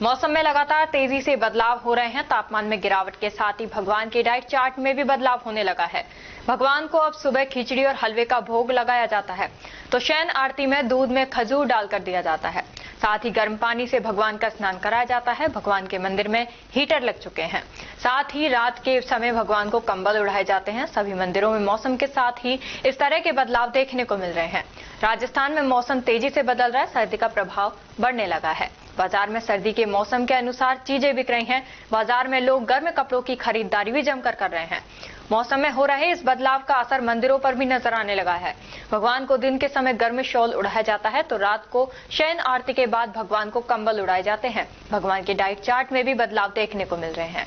मौसम में लगातार तेजी से बदलाव हो रहे हैं। तापमान में गिरावट के साथ ही भगवान के डाइट चार्ट में भी बदलाव होने लगा है। भगवान को अब सुबह खिचड़ी और हलवे का भोग लगाया जाता है, तो शयन आरती में दूध में खजूर डालकर दिया जाता है। साथ ही गर्म पानी से भगवान का स्नान कराया जाता है। भगवान के मंदिर में हीटर लग चुके हैं। साथ ही रात के समय भगवान को कंबल उड़ाए जाते हैं। सभी मंदिरों में मौसम के साथ ही इस तरह के बदलाव देखने को मिल रहे हैं। राजस्थान में मौसम तेजी से बदल रहा है। सर्दी का प्रभाव बढ़ने लगा है। बाजार में सर्दी के मौसम के अनुसार चीजें बिक रही हैं। बाजार में लोग गर्म कपड़ों की खरीदारी भी जमकर कर रहे हैं। मौसम में हो रहे इस बदलाव का असर मंदिरों पर भी नजर आने लगा है। भगवान को दिन के समय गर्म शॉल उड़ाया जाता है, तो रात को शयन आरती के बाद भगवान को कंबल उड़ाए जाते हैं। भगवान के डाइट चार्ट में भी बदलाव देखने को मिल रहे हैं।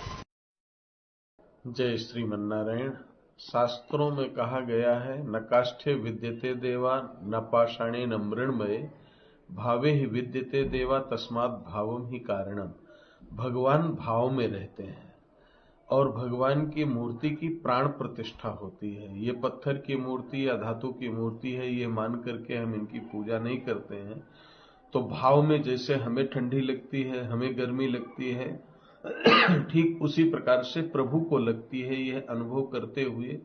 जय श्रीमन्नारायण। शास्त्रों में कहा गया है, न काष्ठे विद्यते देवा न पाषाणे न मृण्मये भावे ही विद्यते देवा तस्मात् भावम ही कारणम। भगवान भाव में रहते हैं और भगवान की मूर्ति की प्राण प्रतिष्ठा होती है। ये पत्थर की मूर्ति या धातु की मूर्ति है, ये मान करके हम इनकी पूजा नहीं करते हैं। तो भाव में जैसे हमें ठंडी लगती है, हमें गर्मी लगती है, ठीक उसी प्रकार से प्रभु को लगती है। यह अनुभव करते हुए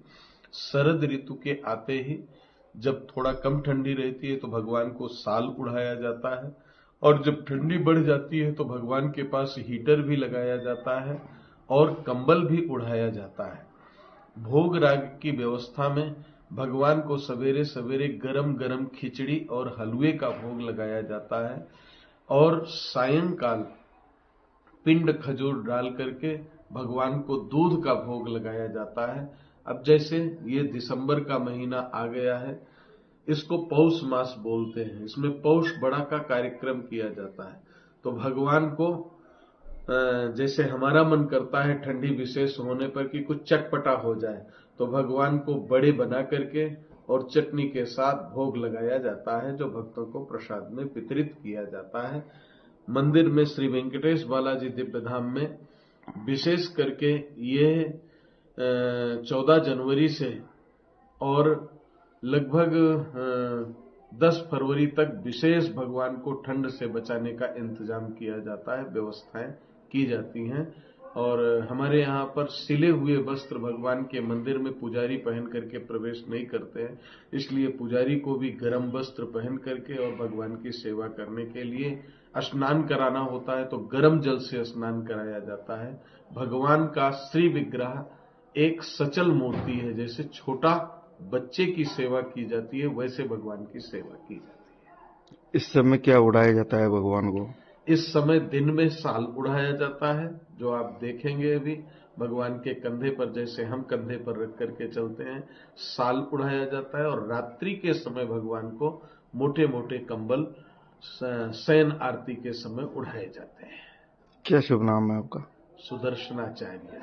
शरद ऋतु के आते ही जब थोड़ा कम ठंडी रहती है तो भगवान को साल उड़ाया जाता है, और जब ठंडी बढ़ जाती है तो भगवान के पास हीटर भी लगाया जाता है और कंबल भी उड़ाया जाता है। भोग राग की व्यवस्था में भगवान को सवेरे सवेरे गरम गरम खिचड़ी और हलवे का भोग लगाया जाता है और सायंकाल पिंड खजूर डाल करके भगवान को दूध का भोग लगाया जाता है। अब जैसे ये दिसंबर का महीना आ गया है, इसको पौष मास बोलते हैं। इसमें पौष बड़ा का कार्यक्रम किया जाता है। तो भगवान को जैसे हमारा मन करता है ठंडी विशेष होने पर कि कुछ चटपटा हो जाए, तो भगवान को बड़े बना करके और चटनी के साथ भोग लगाया जाता है, जो भक्तों को प्रसाद में वितरित किया जाता है। मंदिर में श्री वेंकटेश बालाजी दिव्य धाम में विशेष करके ये 14 जनवरी से और लगभग 10 फरवरी तक विशेष भगवान को ठंड से बचाने का इंतजाम किया जाता है, व्यवस्थाएं की जाती हैं। और हमारे यहाँ पर सिले हुए वस्त्र भगवान के मंदिर में पुजारी पहन करके प्रवेश नहीं करते हैं, इसलिए पुजारी को भी गर्म वस्त्र पहन करके और भगवान की सेवा करने के लिए स्नान कराना होता है, तो गर्म जल से स्नान कराया जाता है। भगवान का श्री विग्रह एक सचल मूर्ति है, जैसे छोटा बच्चे की सेवा की जाती है वैसे भगवान की सेवा की जाती है। इस समय क्या उड़ाया जाता है भगवान को? इस समय दिन में साल उड़ाया जाता है, जो आप देखेंगे अभी भगवान के कंधे पर, जैसे हम कंधे पर रख करके चलते हैं, साल उड़ाया जाता है। और रात्रि के समय भगवान को मोटे मोटे कंबल शयन आरती के समय उड़ाए जाते हैं। क्या शुभ नाम है आपका? सुदर्शनाचार्य।